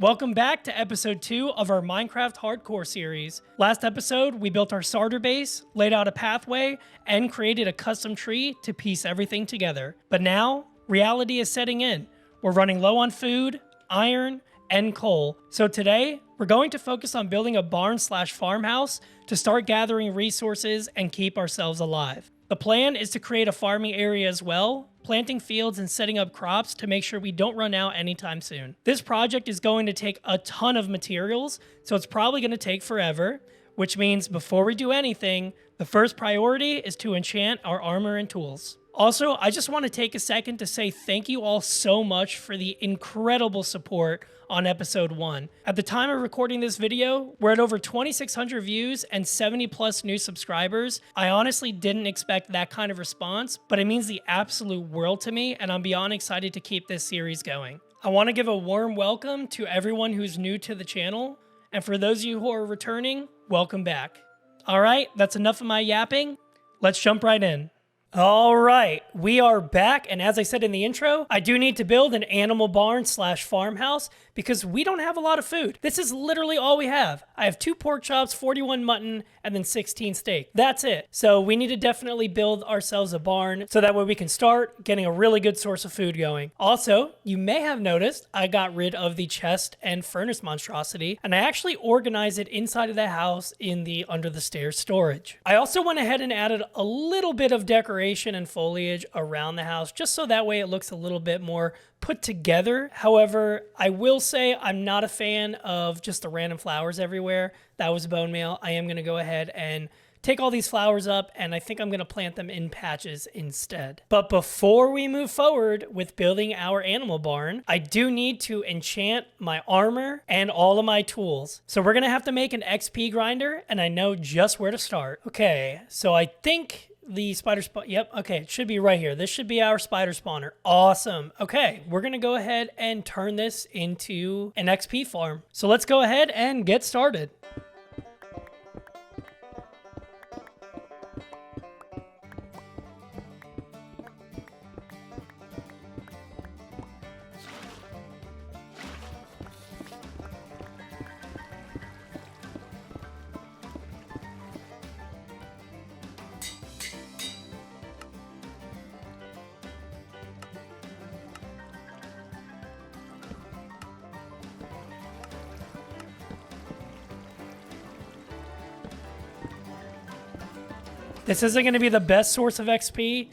Welcome back to episode 2 of our Minecraft Hardcore series. Last episode, we built our starter base, laid out a pathway, and created a custom tree to piece everything together. But now, reality is setting in. We're running low on food, iron, and coal. So today, we're going to focus on building a barn/farmhouse to start gathering resources and keep ourselves alive. The plan is to create a farming area as well, planting fields and setting up crops to make sure we don't run out anytime soon. This project is going to take a ton of materials, so it's probably going to take forever, which means before we do anything, the first priority is to enchant our armor and tools. Also, I just want to take a second to say thank you all so much for the incredible support on episode 1. At the time of recording this video, we're at over 2,600 views and 70 plus new subscribers. I honestly didn't expect that kind of response, but it means the absolute world to me, and I'm beyond excited to keep this series going. I want to give a warm welcome to everyone who's new to the channel, and for those of you who are returning, welcome back. All right, that's enough of my yapping. Let's jump right in. All right, we are back, and as I said in the intro, I do need to build an animal barn/farmhouse because we don't have a lot of food. This is literally all we have. I have 2 pork chops, 41 mutton, and then 16 steak. That's it. So we need to definitely build ourselves a barn so that way we can start getting a really good source of food going. Also, you may have noticed I got rid of the chest and furnace monstrosity, and I actually organized it inside of the house in the under the stairs storage. I also went ahead and added a little bit of decoration and foliage around the house just so that way it looks a little bit more put together. However, I will say I'm not a fan of just the random flowers everywhere. That was bone meal. I am going to go ahead and take all these flowers up, and I think I'm going to plant them in patches instead. But before we move forward with building our animal barn, I do need to enchant my armor and all of my tools. So we're going to have to make an XP grinder, and I know just where to start. Okay, so I think the spider spawn, yep, okay, it should be right here. This should be our spider spawner. Awesome. Okay, we're gonna go ahead and turn this into an XP farm. So let's go ahead and get started. This isn't going to be the best source of XP,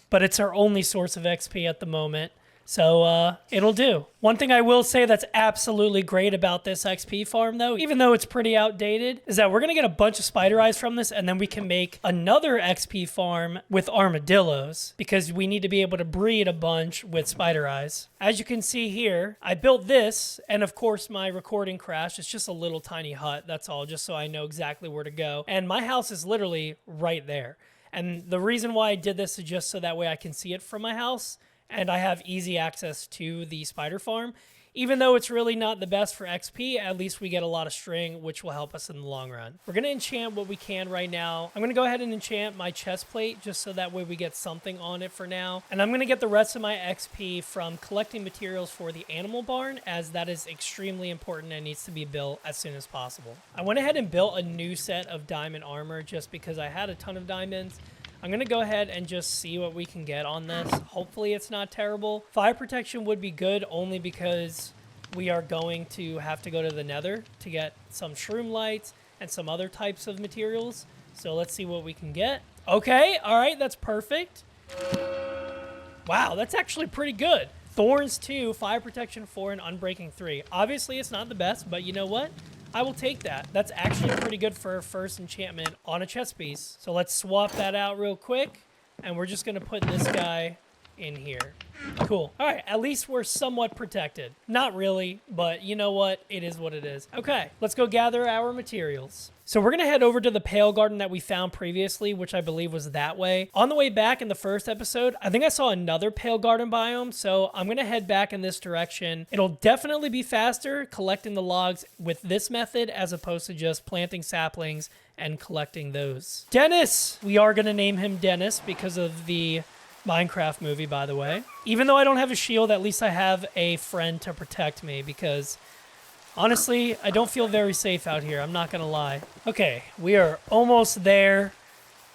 but it's our only source of XP at the moment. So it'll do. One thing I will say that's absolutely great about this XP farm though, even though it's pretty outdated, is that we're going to get a bunch of spider eyes from this, and then we can make another XP farm with armadillos because we need to be able to breed a bunch with spider eyes. As you can see here, I built this, and of course my recording crashed. It's just a little tiny hut, that's all, just so I know exactly where to go. And my house is literally right there. And the reason why I did this is just so that way I can see it from my house, and I have easy access to the spider farm. Even though it's really not the best for XP, at least we get a lot of string, which will help us in the long run. We're going to enchant what we can right now. I'm going to go ahead and enchant my chest plate just so that way we get something on it for now. And I'm going to get the rest of my XP from collecting materials for the animal barn, as that is extremely important and needs to be built as soon as possible. I went ahead and built a new set of diamond armor just because I had a ton of diamonds. I'm going to go ahead and just see what we can get on this. Hopefully it's not terrible. Fire protection would be good only because we are going to have to go to the nether to get some shroom lights and some other types of materials. So let's see what we can get. Okay, all right, that's perfect. Wow, that's actually pretty good. Thorns 2, fire protection 4, and unbreaking 3. Obviously it's not the best, but you know what? I will take that. That's actually pretty good for a first enchantment on a chest piece. So let's swap that out real quick, and we're just gonna put this guy in here. Cool. All right, at least we're somewhat protected. Not really, but you know what? It is what it is. Okay, let's go gather our materials. So we're gonna head over to the Pale Garden that we found previously, which I believe was that way. On the way back in the first episode, I think I saw another Pale Garden biome, so I'm gonna head back in this direction. It'll definitely be faster collecting the logs with this method as opposed to just planting saplings and collecting those. Dennis! We are gonna name him Dennis because of the Minecraft movie, by the way. Even though I don't have a shield, at least I have a friend to protect me, because Honestly, I don't feel very safe out here. I'm not going to lie. Okay, we are almost there.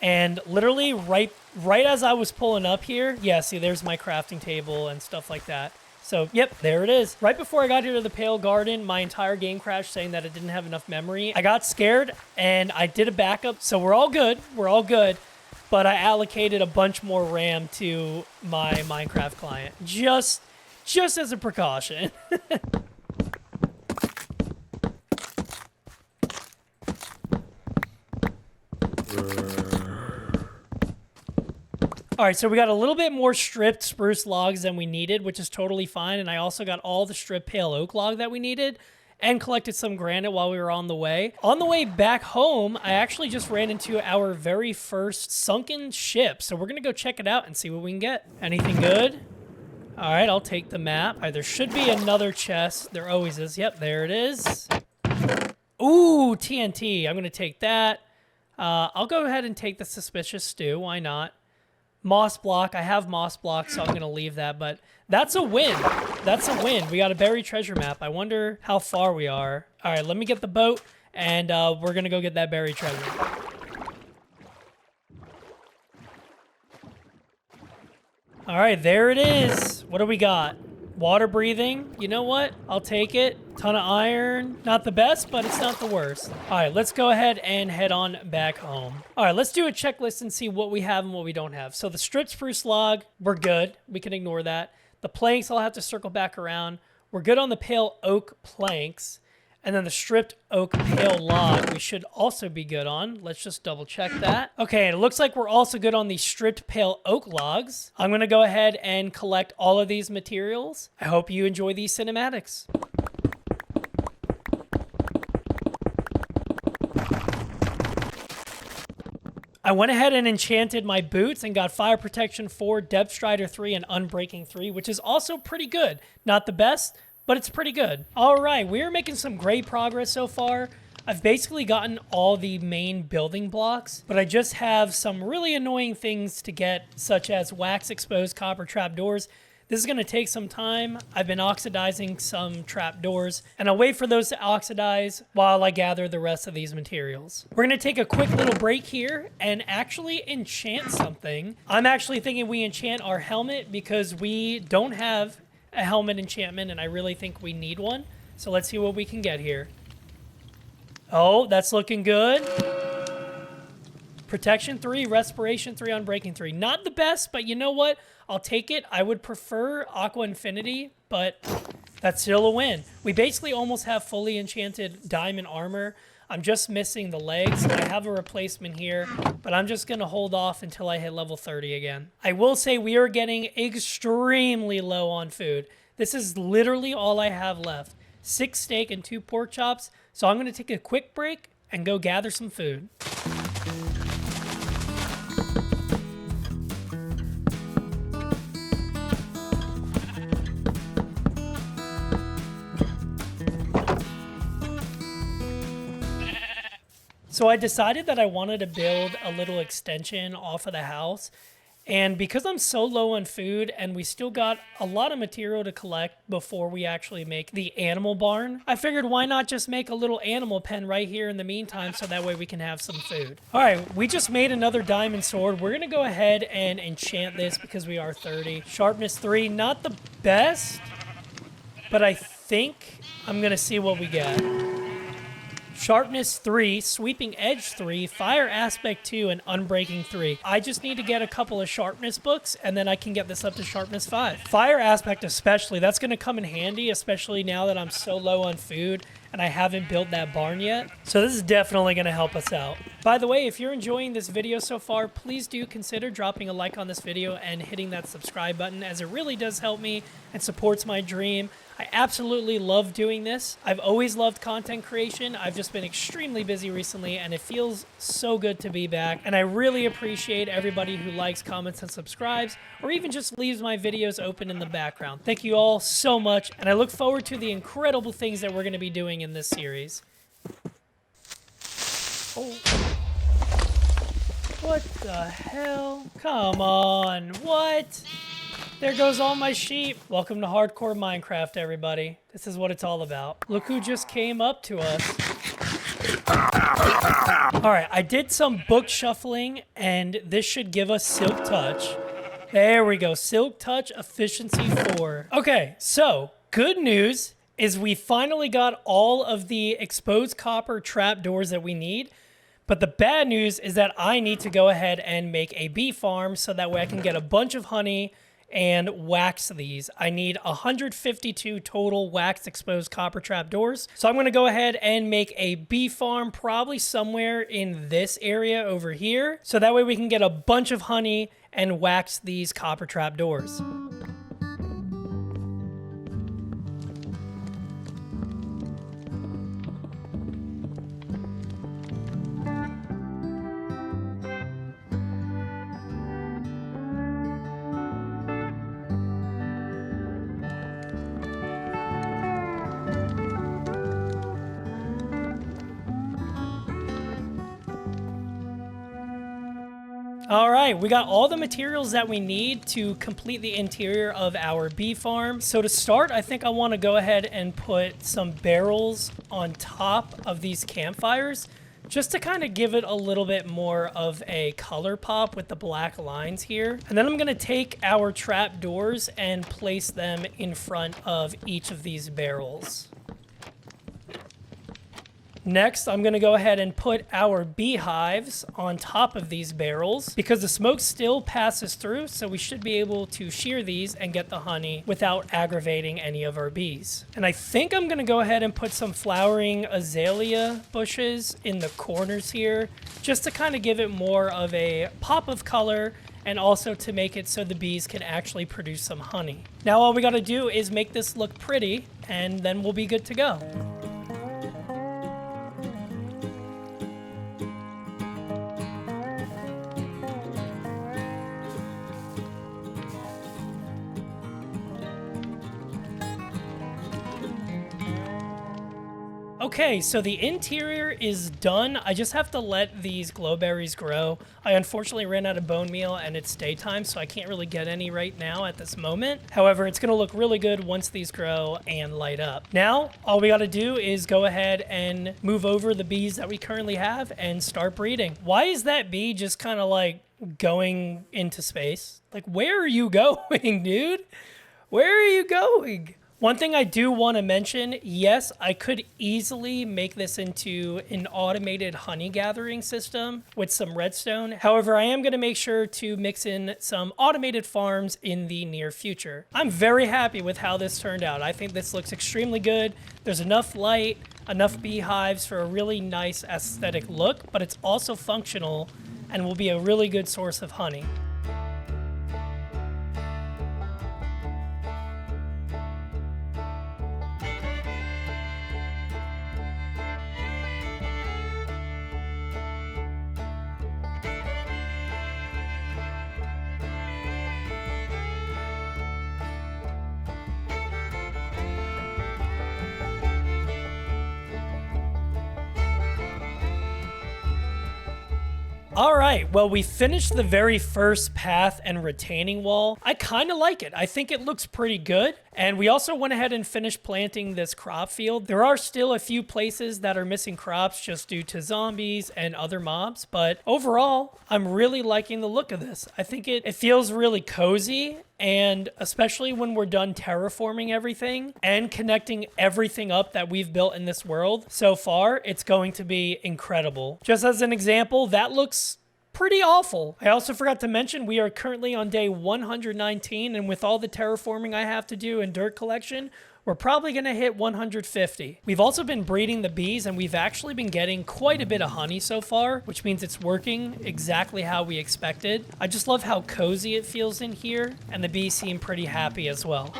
And literally right as I was pulling up here, yeah, see, there's my crafting table and stuff like that. So, yep, there it is. Right before I got here to the Pale Garden, my entire game crashed saying that it didn't have enough memory. I got scared and I did a backup. So we're all good. We're all good. But I allocated a bunch more RAM to my Minecraft client. Just as a precaution. All right, so we got a little bit more stripped spruce logs than we needed, which is totally fine. And I also got all the stripped pale oak log that we needed and collected some granite while we were on the way. On the way back home, I actually just ran into our very first sunken ship. So we're going to go check it out and see what we can get. Anything good? All right, I'll take the map. All right, there should be another chest. There always is. Yep, there it is. Ooh, TNT. I'm going to take that. I'll go ahead and take the suspicious stew. Why not? Moss block. I have moss block, so I'm going to leave that. But that's a win. That's a win. We got a buried treasure map. I wonder how far we are. All right, let me get the boat, and we're going to go get that buried treasure. All right, there it is. What do we got? Water breathing. You know what? I'll take it. Ton of iron. Not the best, but it's not the worst. All right, let's go ahead and head on back home. All right, let's do a checklist and see what we have and what we don't have. So the stripped spruce log, we're good. We can ignore that. The planks, I'll have to circle back around. We're good on the pale oak planks. And then the stripped oak pale log, we should also be good on. Let's just double check that. Okay, and it looks like we're also good on the stripped pale oak logs. I'm gonna go ahead and collect all of these materials. I hope you enjoy these cinematics. I went ahead and enchanted my boots and got Fire Protection 4, Depth Strider 3, and Unbreaking 3, which is also pretty good. Not the best, but it's pretty good. All right, we're making some great progress so far. I've basically gotten all the main building blocks, but I just have some really annoying things to get, such as wax exposed copper trapdoors. This is gonna take some time. I've been oxidizing some trapdoors, and I'll wait for those to oxidize while I gather the rest of these materials. We're gonna take a quick little break here and actually enchant something. I'm actually thinking we enchant our helmet because we don't have a helmet enchantment, and I really think we need one. So let's see what we can get here. Oh, that's looking good. Protection 3, Respiration 3, Unbreaking 3. Not the best, but you know what? I'll take it. I would prefer Aqua Infinity, but that's still a win. We basically almost have fully enchanted diamond armor. I'm just missing the legs. I have a replacement here, but I'm just going to hold off until I hit level 30 again. I will say we are getting extremely low on food. This is literally all I have left. 6 steak and 2 pork chops. So I'm going to take a quick break and go gather some food. So I decided that I wanted to build a little extension off of the house. And because I'm so low on food and we still got a lot of material to collect before we actually make the animal barn, I figured why not just make a little animal pen right here in the meantime so that way we can have some food. All right, we just made another diamond sword. We're going to go ahead and enchant this because we are 30. Sharpness 3, not the best, but I think I'm going to see what we get. Sharpness 3, Sweeping Edge 3, Fire Aspect 2, and Unbreaking 3. I just need to get a couple of Sharpness books, and then I can get this up to Sharpness 5. Fire Aspect especially, that's going to come in handy, especially now that I'm so low on food and I haven't built that barn yet. So this is definitely going to help us out. By the way, if you're enjoying this video so far, please do consider dropping a like on this video and hitting that subscribe button, as it really does help me and supports my dream. I absolutely love doing this. I've always loved content creation. I've just been extremely busy recently, and it feels so good to be back. And I really appreciate everybody who likes, comments, and subscribes, or even just leaves my videos open in the background. Thank you all so much, and I look forward to the incredible things that we're going to be doing in this series. Oh. What the hell? Come on, what? There goes all my sheep. Welcome to Hardcore Minecraft, everybody. This is what it's all about. Look who just came up to us. All right, I did some book shuffling, and this should give us Silk Touch. There we go, Silk Touch Efficiency 4. Okay, so good news is we finally got all of the exposed copper trapdoors that we need. But the bad news is that I need to go ahead and make a bee farm so that way I can get a bunch of honey and wax these. I need 152 total waxed exposed copper trapdoors. So I'm going to go ahead and make a bee farm probably somewhere in this area over here. So that way we can get a bunch of honey and wax these copper trapdoors. All right, we got all the materials that we need to complete the interior of our bee farm. So to start, I think I want to go ahead and put some barrels on top of these campfires just to kind of give it a little bit more of a color pop with the black lines here. And then I'm going to take our trap doors and place them in front of each of these barrels. Next, I'm going to go ahead and put our beehives on top of these barrels because the smoke still passes through, so we should be able to shear these and get the honey without aggravating any of our bees. And I think I'm going to go ahead and put some flowering azalea bushes in the corners here just to kind of give it more of a pop of color and also to make it so the bees can actually produce some honey. Now all we got to do is make this look pretty and then we'll be good to go. Okay, so the interior is done. I just have to let these glowberries grow. I unfortunately ran out of bone meal and it's daytime, so I can't really get any right now at this moment. However, it's gonna look really good once these grow and light up. Now, all we gotta do is go ahead and move over the bees that we currently have and start breeding. Why is that bee just kind of like going into space? Like, where are you going, dude? Where are you going? One thing I do want to mention, yes, I could easily make this into an automated honey gathering system with some redstone. However, I am going to make sure to mix in some automated farms in the near future. I'm very happy with how this turned out. I think this looks extremely good. There's enough light, enough beehives for a really nice aesthetic look, but it's also functional and will be a really good source of honey. All right, well, we finished the very first path and retaining wall. I kind of like it. I think it looks pretty good. And we also went ahead and finished planting this crop field. There are still a few places that are missing crops just due to zombies and other mobs. But overall, I'm really liking the look of this. I think it feels really cozy. And especially when we're done terraforming everything and connecting everything up that we've built in this world so far, it's going to be incredible. Just as an example, that looks pretty awful. I also forgot to mention we are currently on day 119, and with all the terraforming I have to do and dirt collection, we're probably going to hit 150. We've also been breeding the bees, and we've actually been getting quite a bit of honey so far, which means it's working exactly how we expected. I just love how cozy it feels in here, and the bees seem pretty happy as well.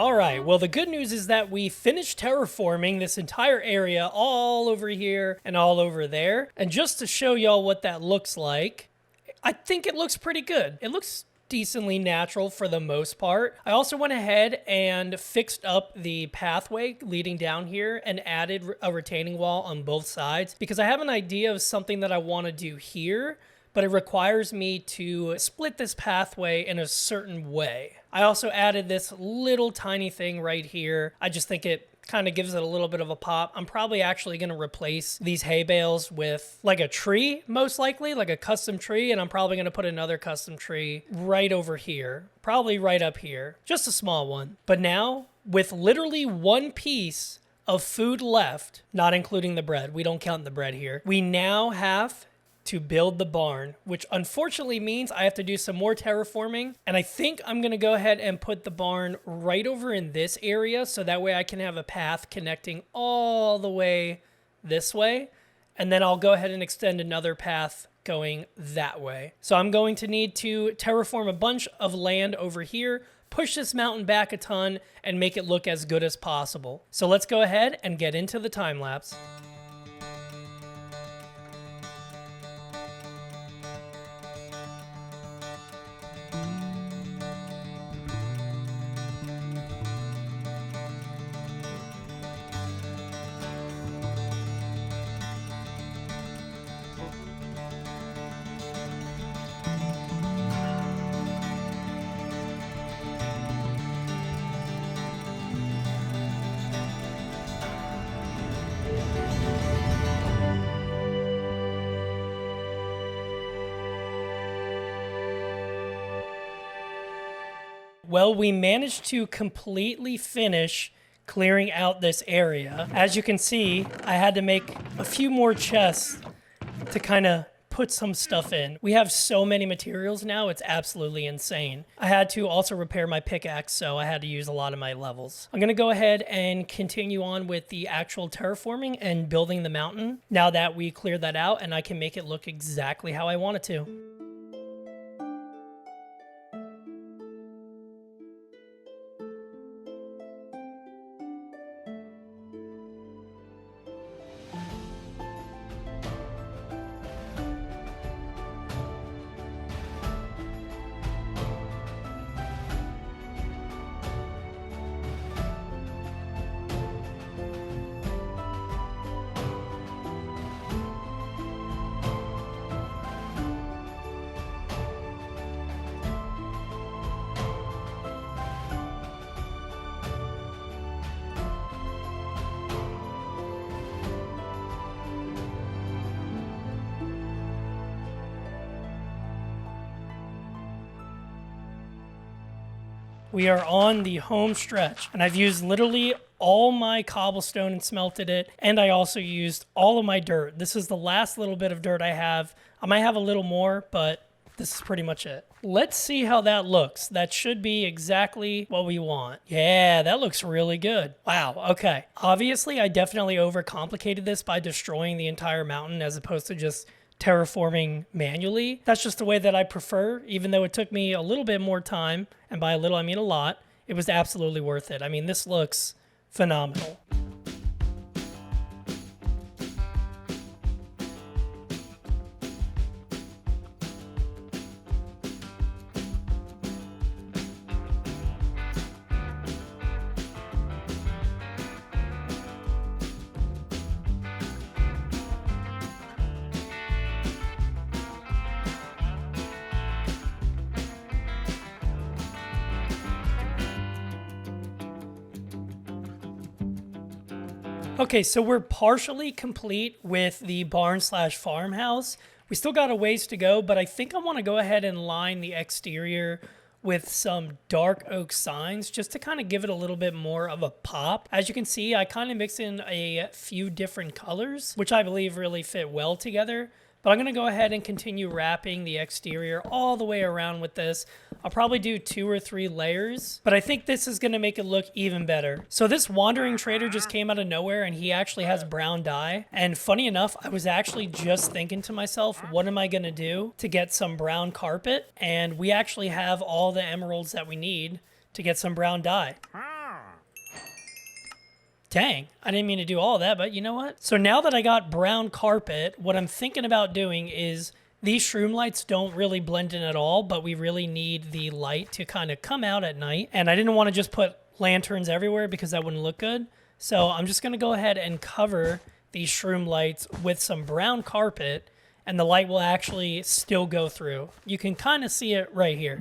All right, well, the good news is that we finished terraforming this entire area all over here and all over there. And just to show y'all what that looks like, I think it looks pretty good. It looks decently natural for the most part. I also went ahead and fixed up the pathway leading down here and added a retaining wall on both sides because I have an idea of something that I want to do here, but it requires me to split this pathway in a certain way. I also added this little tiny thing right here. I just think it kind of gives it a little bit of a pop. I'm probably actually going to replace these hay bales with like a tree, most likely, like a custom tree. And I'm probably going to put another custom tree right over here, probably right up here, just a small one. But now with literally one piece of food left, not including the bread, we don't count the bread here, we now have to build the barn, which unfortunately means I have to do some more terraforming. And I think I'm going to go ahead and put the barn right over in this area so that way I can have a path connecting all the way this way. And then I'll go ahead and extend another path going that way. So I'm going to need to terraform a bunch of land over here, push this mountain back a ton, and make it look as good as possible. So let's go ahead and get into the time lapse. Well, we managed to completely finish clearing out this area. As you can see, I had to make a few more chests to kind of put some stuff in. We have so many materials now, it's absolutely insane. I had to also repair my pickaxe, so I had to use a lot of my levels. I'm gonna go ahead and continue on with the actual terraforming and building the mountain now that we cleared that out and I can make it look exactly how I want it to. We are on the home stretch, and I've used literally all my cobblestone and smelted it, and I also used all of my dirt. This is the last little bit of dirt I have. I might have a little more, but this is pretty much it. Let's see how that looks. That should be exactly what we want. Yeah, that looks really good. Wow, okay. Obviously, I definitely overcomplicated this by destroying the entire mountain as opposed to just terraforming manually. That's just the way that I prefer, even though it took me a little bit more time, and by a little I mean a lot. It was absolutely worth it. I mean, this looks phenomenal. Okay, so we're partially complete with the barn/farmhouse. We still got a ways to go, but I think I want to go ahead and line the exterior with some dark oak signs just to kind of give it a little bit more of a pop. As you can see, I kind of mix in a few different colors, which I believe really fit well together. But I'm going to go ahead and continue wrapping the exterior all the way around with this. I'll probably do 2 or 3 layers, but I think this is going to make it look even better. So this wandering trader just came out of nowhere and he actually has brown dye. And funny enough, I was actually just thinking to myself, what am I going to do to get some brown carpet? And we actually have all the emeralds that we need to get some brown dye. Dang, I didn't mean to do all that, but you know what? So now that I got brown carpet, what I'm thinking about doing is these shroom lights don't really blend in at all, but we really need the light to kind of come out at night. And I didn't want to just put lanterns everywhere because that wouldn't look good. So I'm just going to go ahead and cover these shroom lights with some brown carpet, and the light will actually still go through. You can kind of see it right here.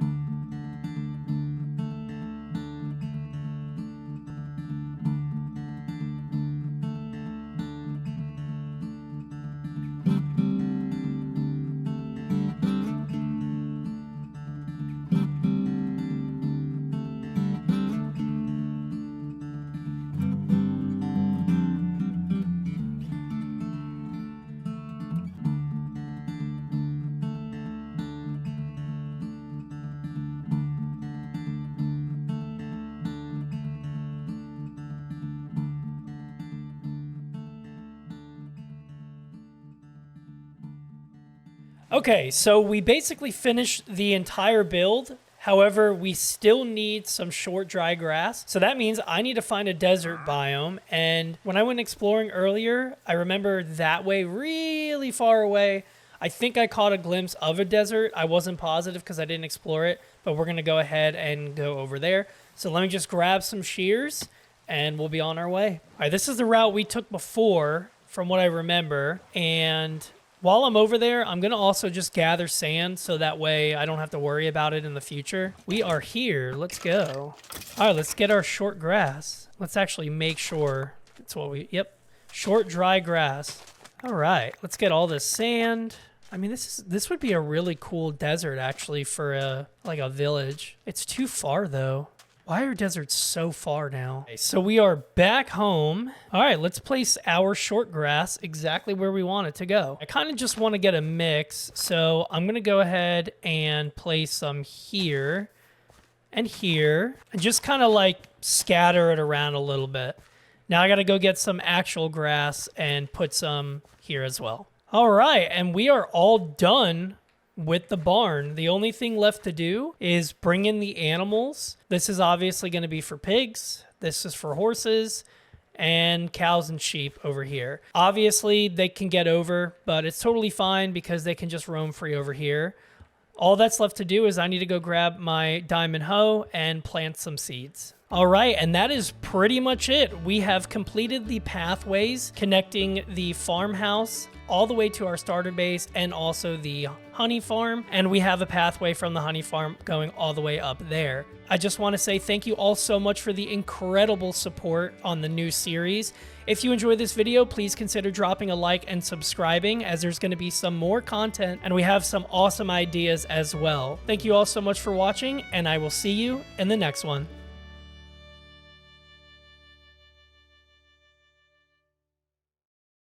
Okay, so we basically finished the entire build. However, we still need some short, dry grass. So that means I need to find a desert biome. And when I went exploring earlier, I remember that way, really far away, I think I caught a glimpse of a desert. I wasn't positive because I didn't explore it, but we're going to go ahead and go over there. So let me just grab some shears and we'll be on our way. All right, this is the route we took before from what I remember. And while I'm over there, I'm going to also just gather sand so that way I don't have to worry about it in the future. We are here. Let's go. All right, let's get our short grass. Let's actually make sure it's what we, yep, short, dry grass. All right, let's get all this sand. I mean, this would be a really cool desert actually for a village. It's too far though. Why are deserts so far now? Okay, so we are back home. All right, let's place our short grass exactly where we want it to go. I kind of just want to get a mix. So I'm going to go ahead and place some here and here and just kind of like scatter it around a little bit. Now I got to go get some actual grass and put some here as well. All right, and we are all done with the barn. The only thing left to do is bring in the animals. This is obviously going to be for pigs. This is for horses and cows and sheep over here. Obviously, they can get over, but it's totally fine because they can just roam free over here. All that's left to do is I need to go grab my diamond hoe and plant some seeds. All right, and that is pretty much it. We have completed the pathways connecting the farmhouse all the way to our starter base and also the honey farm. And we have a pathway from the honey farm going all the way up there. I just want to say thank you all so much for the incredible support on the new series. If you enjoyed this video, please consider dropping a like and subscribing as there's going to be some more content and we have some awesome ideas as well. Thank you all so much for watching and I will see you in the next one.